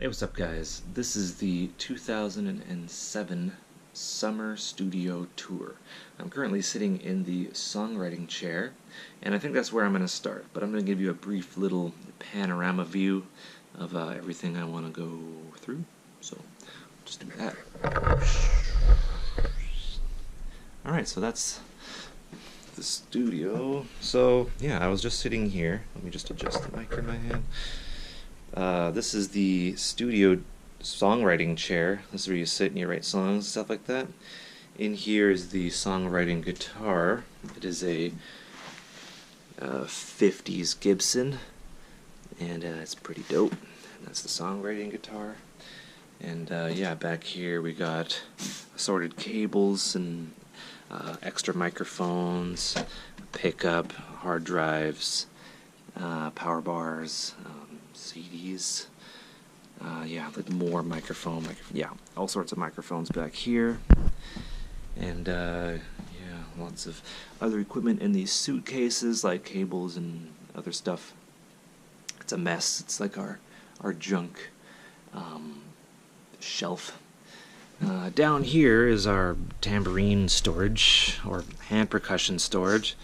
Hey, what's up guys? This is the 2007 Summer Studio Tour. I'm currently sitting in the songwriting chair, and I think that's where I'm going to start, but I'm going to give you a brief little panorama view of everything I want to go through, so just do that. Alright, so that's the studio. So yeah, I was just sitting here. Let me just adjust the mic in my hand. This is the studio songwriting chair. This is where you sit and you write songs and stuff like that. In here is the songwriting guitar. It is a 50s Gibson, and it's pretty dope. That's the songwriting guitar. And yeah, back here we got assorted cables and extra microphones, pickup, hard drives, power bars, CDs, yeah, like more yeah, all sorts of microphones back here, and yeah, lots of other equipment in these suitcases, like cables and other stuff. It's a mess. It's like our junk shelf. Down here is our tambourine storage, or hand percussion storage.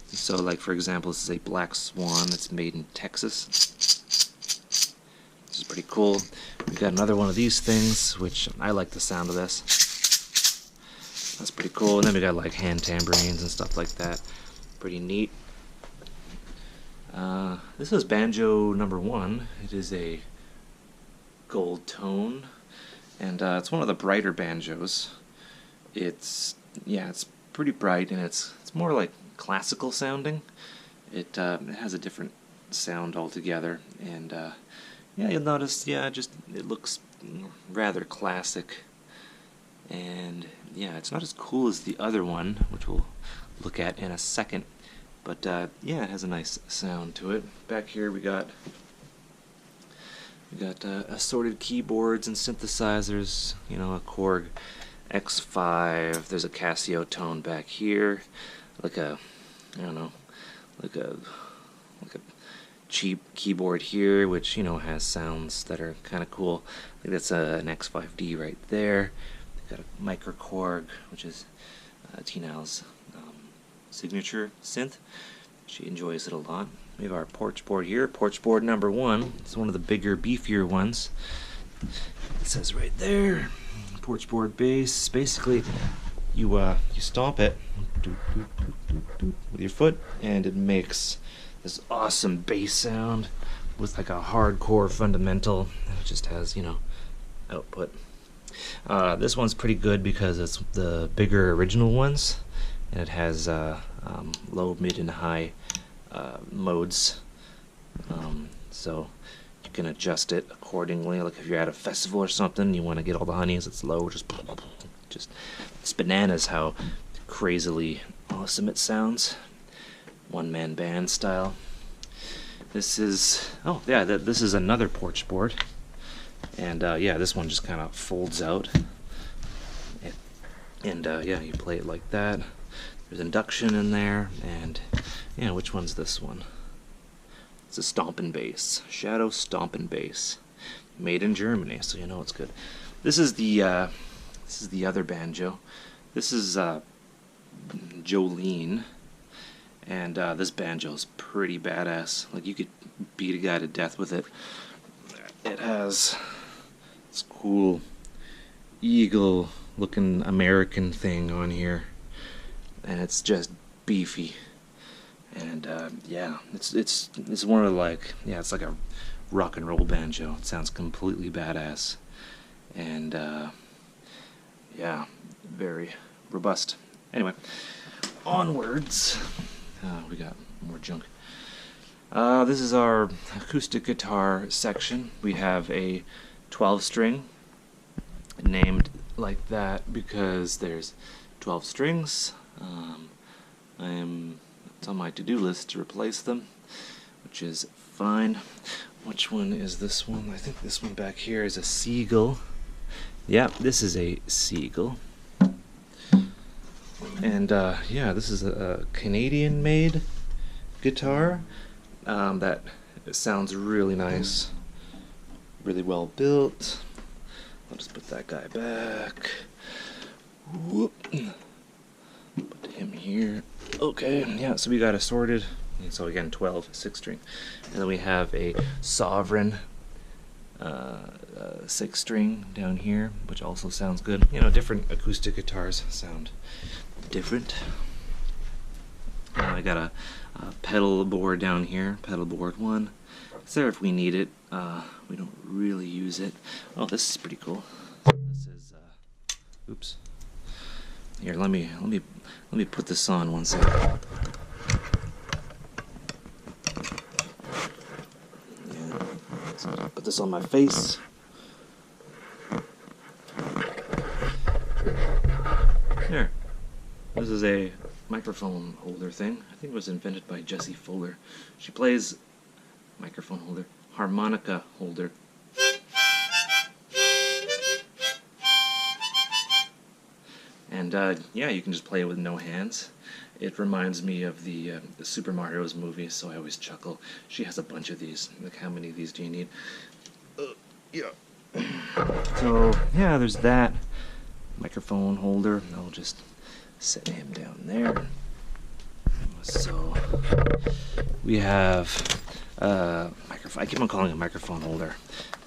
So, like, for example, this is a Black Swan that's made in Texas. This is pretty cool. We've got another one of these things, which I like the sound of this. That's pretty cool. And then we got like hand tambourines and stuff like that. Pretty neat. This is banjo number 1. It is a gold tone, and it's one of the brighter banjos. It's pretty bright, and it's more like classical sounding. It has a different sound altogether, and yeah, you'll notice, yeah, it looks rather classic, and yeah, it's not as cool as the other one, which we'll look at in a second, but yeah, it has a nice sound to it. Back here we got assorted keyboards and synthesizers, you know, a Korg X5, there's a Casio tone back here, like a, I don't know, like a cheap keyboard here, which, you know, has sounds that are kind of cool. I think that's an X5D right there. We've got a micro Korg, which is T-Now's signature synth. She enjoys it a lot. We have our Porch board here, Porch board number 1. It's one of the bigger, beefier ones. It says right there, Porch board bass. Basically, you stomp it with your foot, and it makes this awesome bass sound with like a hardcore fundamental, and it just has, you know, output. This one's pretty good because it's the bigger original ones, and it has low, mid, and high modes, so you can adjust it accordingly. Like if you're at a festival or something, you want to get all the honeys, it's low, just it's bananas how crazily awesome it sounds. One-man band style. This is, oh yeah, this is another Porch board, and yeah, this one just kind of folds out, and yeah, you play it like that. There's induction in there, and yeah, which one's this one? It's a stompin' bass, Shadow stompin' bass, made in Germany, so you know it's good. This is the other banjo. This is Jolene. And this banjo's pretty badass. Like, you could beat a guy to death with it. It has this cool eagle-looking American thing on here, and it's just beefy. And yeah, it's one of, like, yeah, it's like a rock and roll banjo. It sounds completely badass, and yeah, very robust. Anyway, onwards. We got more junk. This is our acoustic guitar section. We have a 12-string, named like that because there's 12 strings. It's on my to-do list to replace them, which is fine. Which one is this one? I think this one back here is a Seagull. Yeah, this is a Seagull. And yeah, this is a Canadian-made guitar that sounds really nice. really well built. I'll just put that guy back. Whoop. Put him here. Okay, yeah, so we got a sorted. So again, 12 6-string. And then we have a Sovereign 6-string down here, which also sounds good. You know, different acoustic guitars sound different. I got a pedal board down here, pedal board 1. It's there if we need it. We don't really use it. Oh, this is pretty cool. This is oops. Here, let me put this on one second. Yeah. So put this on my face. There. This is a microphone holder thing. I think it was invented by Jessie Fuller. She plays microphone holder, harmonica holder. And yeah, you can just play it with no hands. It reminds me of the Super Mario's movie, so I always chuckle. She has a bunch of these. Like, how many of these do you need? Yeah. So yeah, there's that microphone holder. I'll just set him down there. So we have microphone. I keep on calling it a microphone holder.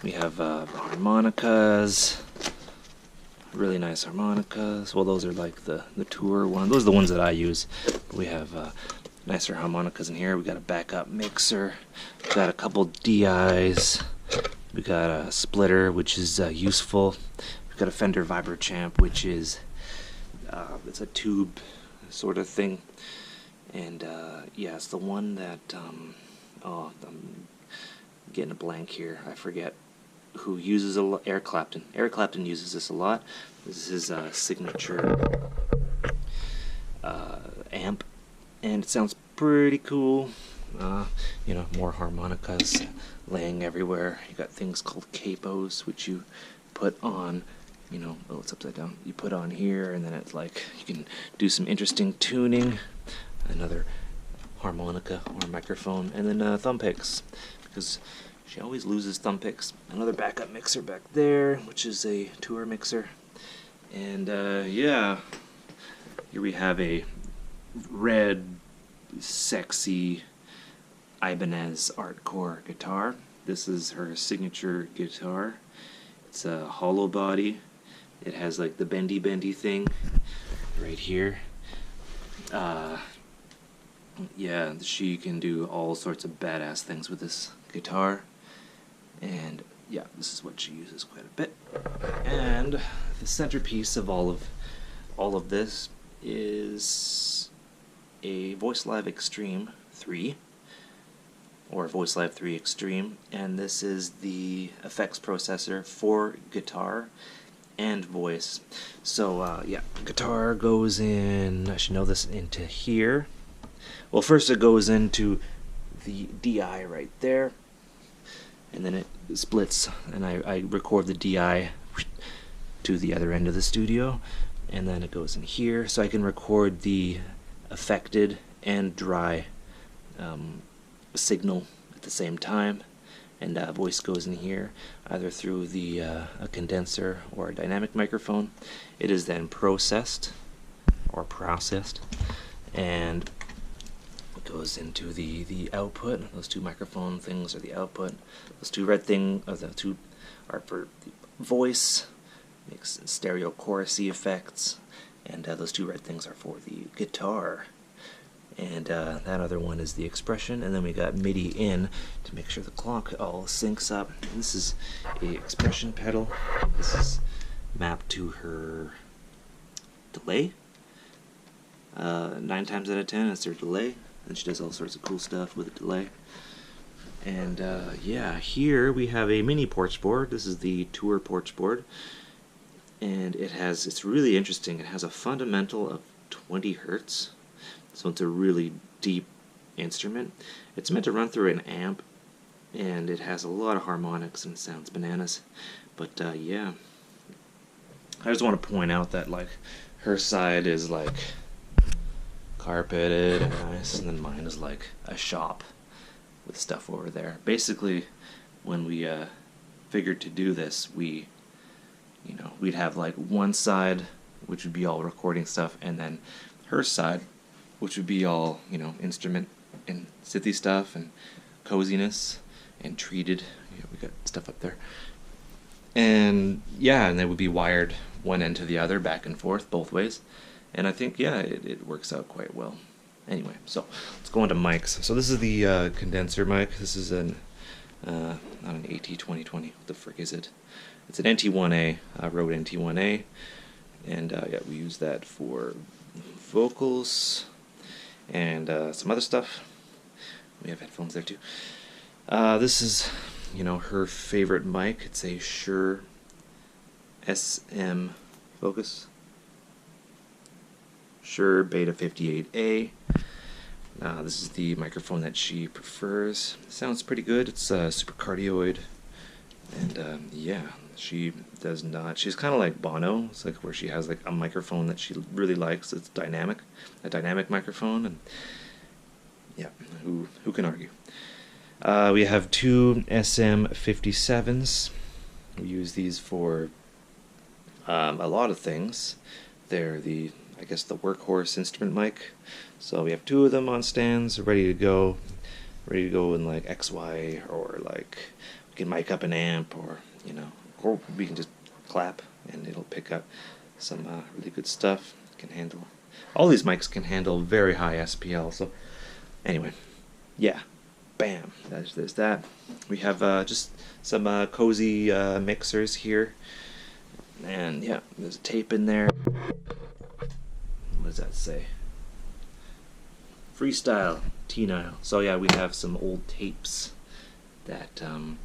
We have harmonicas, really nice harmonicas. Well, those are like the tour one. Those are the ones that I use. But we have nicer harmonicas in here. We got a backup mixer. We got a couple DIs. We got a splitter, which is useful. We've got a Fender Vibro Champ, which is it's a tube sort of thing. And yeah, it's the one that oh, I'm getting a blank here. I forget who uses a lot. Eric Clapton. Eric Clapton uses this a lot. This is his signature amp, and it sounds pretty cool. You know, more harmonicas laying everywhere. You got things called capos, which you put on. You know, oh, it's upside down. You put on here, and then it's like you can do some interesting tuning. Another harmonica or microphone, and then thumb picks, because she always loses thumb picks. Another backup mixer back there, which is a tour mixer. And yeah, here we have a red, sexy Ibanez Artcore guitar. This is her signature guitar. It's a hollow body. It has like the bendy thing right here. Yeah, she can do all sorts of badass things with this guitar, and yeah, this is what she uses quite a bit. And the centerpiece of all of this is a Voice Live Extreme 3, or Voice Live 3 Extreme, and this is the effects processor for guitar and voice. So yeah, guitar goes in, I should know this, into here. Well, first it goes into the DI right there, and then it splits, and I record the DI to the other end of the studio, and then it goes in here, so I can record the affected and dry signal at the same time. And voice goes in here, either through the a condenser or a dynamic microphone. It is then processed, and it goes into the output. Those two microphone things are the output. Those two red things, the two are for the voice, makes stereo chorusy effects, and those two red things are for the guitar. And that other one is the expression, and then we got MIDI in to make sure the clock all syncs up. And this is a expression pedal. This is mapped to her delay. 9 times out of 10 it's her delay, and she does all sorts of cool stuff with the delay. And yeah, here we have a mini Porch board. This is the Tour Porch board, and it's really interesting. It has a fundamental of 20 hertz. So it's a really deep instrument. It's meant to run through an amp, and it has a lot of harmonics and sounds bananas. But yeah, I just want to point out that like her side is like carpeted and nice, and then mine is like a shop with stuff over there. Basically, when we figured to do this, we'd have like one side which would be all recording stuff, and then her side which would be all, instrument and synthy stuff and coziness and treated. We got stuff up there. And yeah, and they would be wired one end to the other, back and forth, both ways. And I think, yeah, it works out quite well. Anyway, so let's go on to mics. So this is the condenser mic. This is not an AT2020. What the frick is it? It's an NT1A, Rode NT1A. And yeah, we use that for vocals and some other stuff. We have headphones there too. This is, her favorite mic. It's a Shure SM Focus. Shure Beta 58A. This is the microphone that she prefers. Sounds pretty good. It's super cardioid. And yeah, she does not. She's kind of like Bono. It's like where she has like a microphone that she really likes. It's dynamic, a dynamic microphone. And yeah, who can argue? We have two SM57s. We use these for a lot of things. They're I guess the workhorse instrument mic. So we have two of them on stands, ready to go in like XY, or like we can mic up an amp, or or we can just clap and it'll pick up some really good stuff. Can handle all these mics can handle very high SPL. So anyway, yeah, bam. There's that. We have just some cozy mixers here, and yeah, there's a tape in there. What does that say? Freestyle T9. So yeah, we have some old tapes that I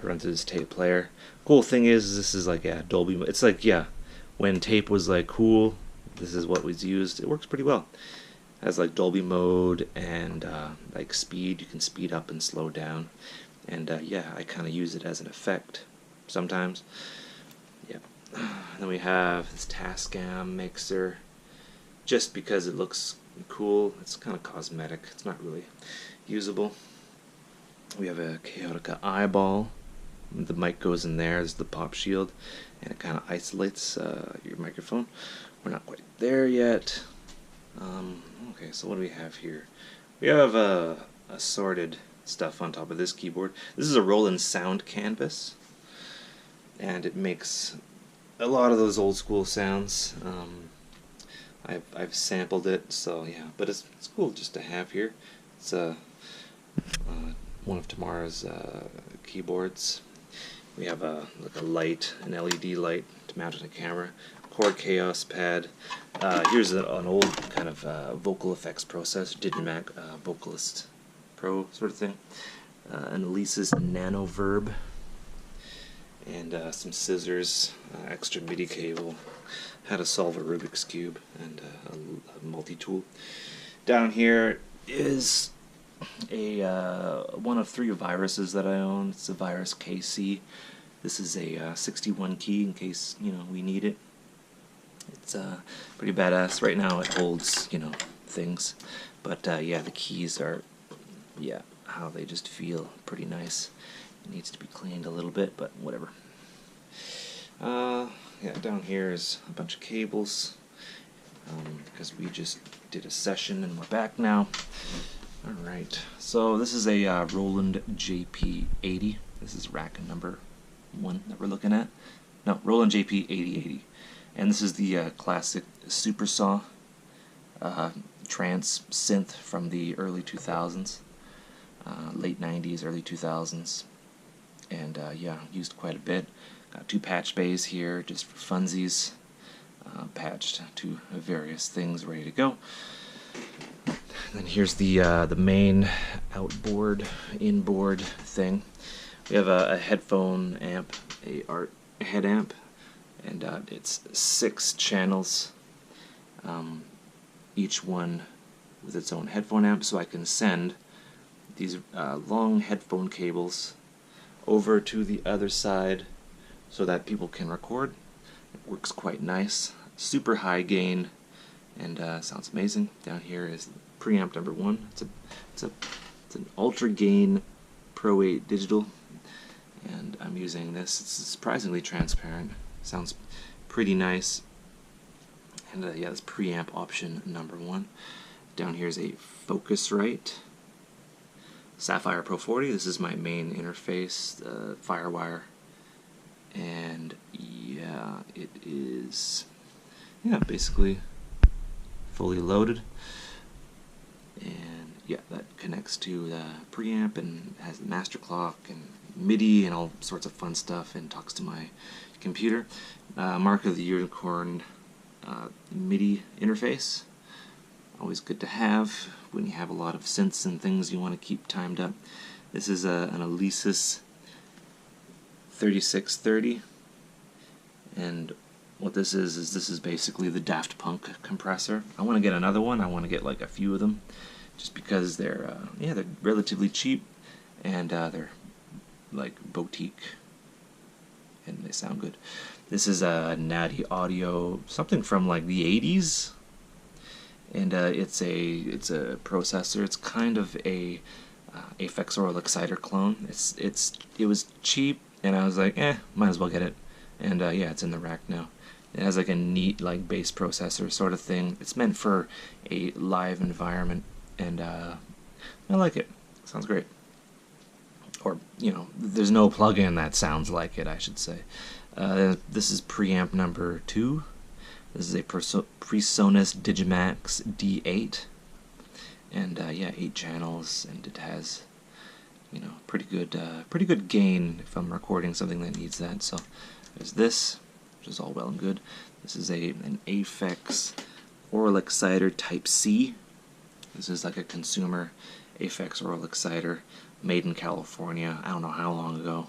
run through this tape player. Cool thing is, this is like, yeah, Dolby. It's like, yeah, when tape was like cool, this is what was used. It works pretty well. It has like Dolby mode and like speed. You can speed up and slow down. And yeah, I kind of use it as an effect sometimes. Yeah. Then we have this Tascam mixer, just because it looks cool. It's kind of cosmetic. It's not really usable. We have a Chaotica eyeball. The mic goes in there as the pop shield, and it kind of isolates your microphone. We're not quite there yet. Okay, so what do we have here? We have assorted stuff on top of this keyboard. This is a Roland Sound Canvas, and it makes a lot of those old school sounds. I've sampled it, so yeah, but it's cool just to have here. It's one of Tamara's keyboards. We have like a light, an LED light to mount on a camera. Chord Chaos pad. Here's an old kind of vocal effects processor, Digimac Vocalist Pro sort of thing. An Elise's Nano Verb, and some scissors, extra MIDI cable, how to solve a Rubik's Cube, and a multi-tool. Down here is one of 3 viruses that I own. It's a Virus KC. This is a 61 key in case we need it. It's pretty badass. Right now it holds things, but yeah, the keys are how they just feel pretty nice. It needs to be cleaned a little bit, but whatever. Yeah, down here is a bunch of cables, because we just did a session and we're back now. Alright, so this is a Roland JP80. This is rack number 1 that we're looking at. No, Roland JP8080. And this is the classic Supersaw trance synth from the early 2000s, late 90s, early 2000s. And yeah, used quite a bit. Got 2 patch bays here just for funsies, patched to various things, ready to go. And then here's the main outboard, inboard thing. We have a headphone amp, a art head amp, and it's 6 channels, each one with its own headphone amp, so I can send these long headphone cables over to the other side so that people can record. It works quite nice, super high gain, and sounds amazing. Down here is preamp number 1. It's an ultra gain Pro 8 digital, and I'm using this. It's surprisingly transparent. Sounds pretty nice. And yeah, that's preamp option number 1. Down here is a Focusrite Sapphire Pro 40. This is my main interface, the Firewire. And yeah, it is basically fully loaded. And yeah, that connects to the preamp and has the master clock and MIDI and all sorts of fun stuff, and talks to my computer. Mark of the Unicorn MIDI interface. Always good to have when you have a lot of synths and things you want to keep timed up. This is an Alesis 3630, and what this is basically the Daft Punk compressor. I want to get another one. I want to get like a few of them, just because they're relatively cheap, and they're like boutique, and they sound good. This is a Natty Audio, something from like the 80s, and it's a processor. It's kind of a Aphex Oral Exciter clone. It was cheap, and I was like, might as well get it. And yeah, it's in the rack now. It has like a neat like bass processor sort of thing. It's meant for a live environment, and I like it. Sounds great. Or, there's no plugin that sounds like it, I should say. This is preamp number 2. This is a PreSonus Digimax D8, and yeah, 8 channels, and it has, pretty good gain if I'm recording something that needs that. So there's this, which is all well and good. This is an Aphex Oral Exciter Type C. This is like a consumer Aphex Oral Exciter, made in California. I don't know how long ago.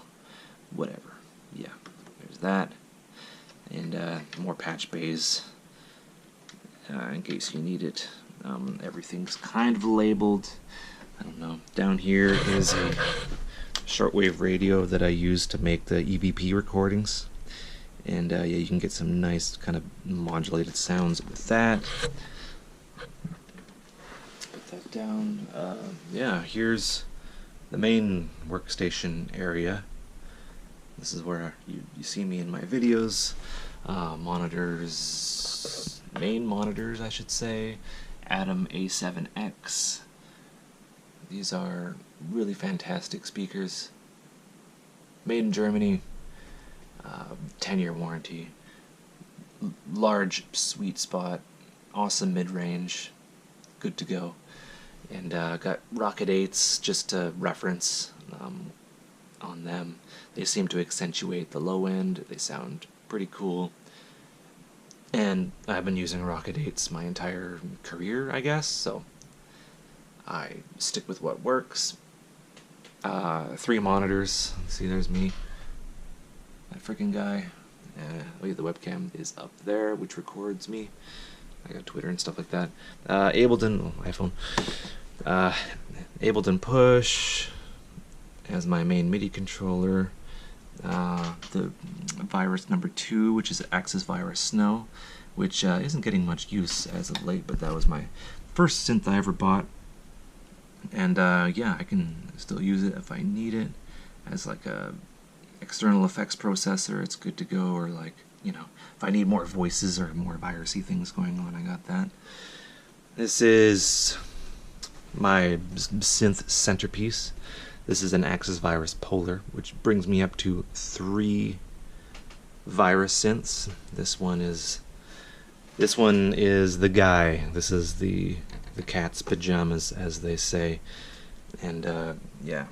Whatever. Yeah, there's that. And more patch bays in case you need it. Everything's kind of labeled. I don't know. Down here is a shortwave radio that I use to make the EVP recordings. And yeah, you can get some nice kind of modulated sounds with that. Put that down. Yeah, here's the main workstation area. This is where you see me in my videos. Monitors, main monitors I should say, Atom A7X. These are really fantastic speakers. Made in Germany, 10-year warranty, large sweet spot, awesome mid-range, good to go. And got Rocket 8s just to reference on them. They seem to accentuate the low end. They sound pretty cool. And I've been using Rocket 8s my entire career, I guess, so I stick with what works. 3 monitors. See, there's me. That freaking guy. Oh yeah, the webcam is up there, which records me. I got Twitter and stuff like that. Ableton, iPhone. Ableton Push as my main MIDI controller. The virus number 2, which is Axis Virus Snow, which isn't getting much use as of late, but that was my first synth I ever bought. And yeah, I can still use it if I need it as like a external effects processor. It's good to go. Or like, if I need more voices or more virusy things going on, I got that. This is my synth centerpiece. This is an Axis Virus Polar, which brings me up to 3 virus synths. This one is the guy. This is the cat's pajamas, as they say. And yeah,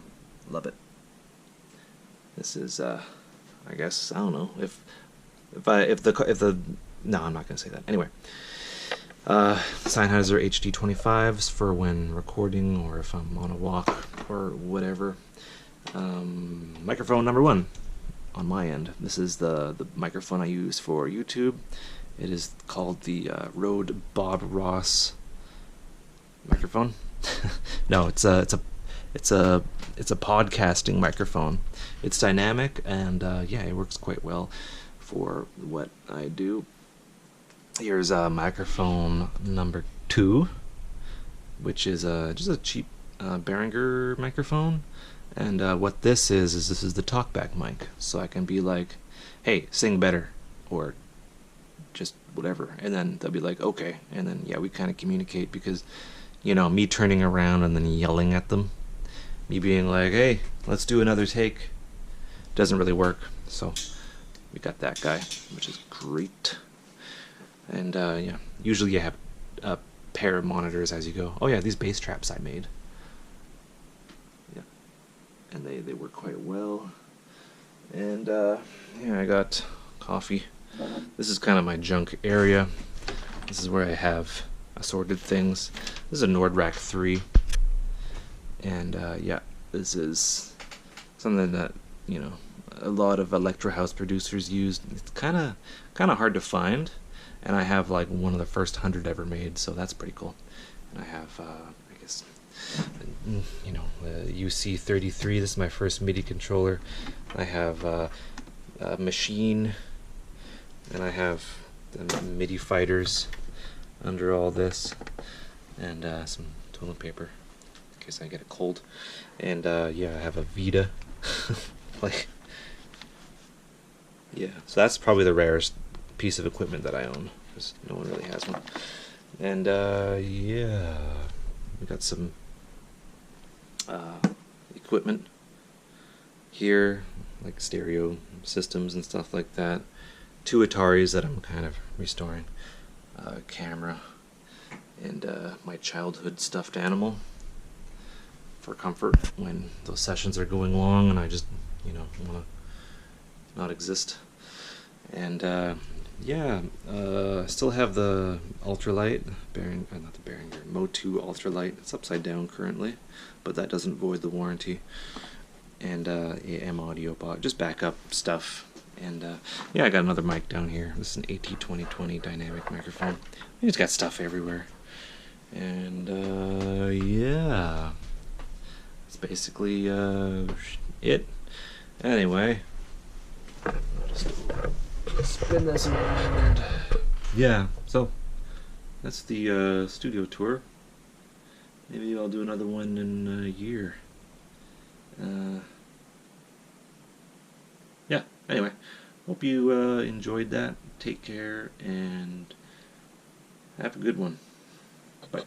love it. This is I guess, I don't know if the no, I'm not gonna say that. Anyway, Sennheiser HD25s for when recording or if I'm on a walk or whatever. Microphone number 1 on my end. This is the microphone I use for YouTube. It is called the Rode Bob Ross microphone. No, it's a podcasting microphone. It's dynamic, and yeah, it works quite well for what I do. Here's microphone number 2, which is just a cheap Behringer microphone. And what this is this is the talkback mic, so I can be like, hey, sing better, or just whatever, and then they'll be like, okay, and then yeah, we kind of communicate, because me turning around and then yelling at them, me being like, hey, let's do another take, doesn't really work. So we got that guy, which is great. And yeah, usually you have a pair of monitors as you go. Oh yeah, these bass traps I made, yeah, and they work quite well. And yeah, I got coffee. This is kind of my junk area. This is where I have assorted things. This is a Nord-Rack 3, and yeah, this is something that a lot of electro house producers use. It's kind of hard to find, and I have like one of the first 100 ever made, so that's pretty cool. And I have I guess the UC33. This is my first MIDI controller. I have a machine, and I have the MIDI fighters under all this, and some toilet paper in case I get a cold. And yeah, I have a Vita. Like, yeah, so that's probably the rarest piece of equipment that I own, because no one really has one. And yeah, we got some equipment here, like stereo systems and stuff like that. 2 Ataris that I'm kind of restoring. Camera, and my childhood stuffed animal for comfort when those sessions are going long and I just want to not exist. And yeah, I still have the ultralight bearing, not the Behringer, Mo2 ultralight. It's upside down currently, but that doesn't void the warranty. And AM audio box, just backup stuff. And yeah, I got another mic down here. This is an AT2020 dynamic microphone. I just got stuff everywhere. And yeah, that's basically it. Anyway, I'll just spin this around. Yeah, so that's the studio tour. Maybe I'll do another one in a year. Yeah, anyway, hope you enjoyed that. Take care and have a good one. Bye.